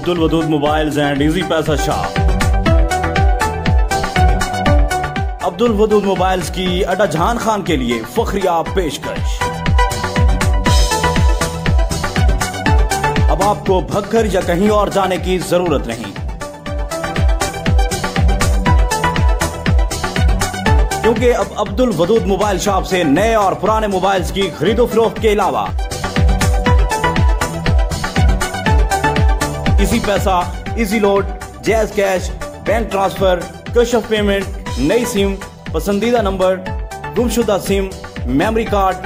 Abdul Wadood mobiles and easy पैसा shop. Abdul Wadood mobiles की अड्डा जहान खान के लिए फखरिया पेशकश। अब आपको भगकर या कहीं और जाने की जरूरत नहीं, क्योंकि अब अब्दुल वदूद मोबाइल शॉप से नए और पुराने मोबाइल्स की खरीदो फरोख्त के अलावा इजी पैसा, easy load, jazz cash, bank transfer, cash of payment, नई सिम, पसंदीदा नंबर, गुमशुदा SIM, memory card,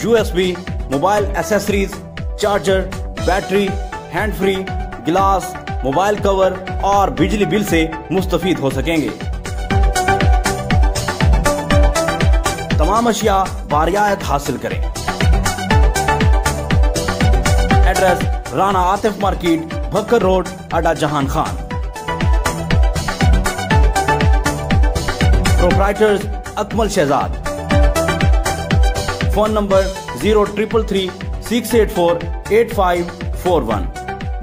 USB, mobile accessories, charger, battery, hand free, गिलास, मोबाइल कवर और बिजली बिल से मुस्तफीद हो सकेंगे। तमाम अशिया बारियात हासिल करें। Address Rana Atif market, Bhakkar road, अड्डा Jahan Khan. Proprietors Akmal Shahzad. Phone number 0333-684-8541।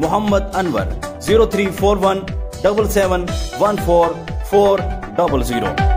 Mohammad Anwar 0341-7714-400।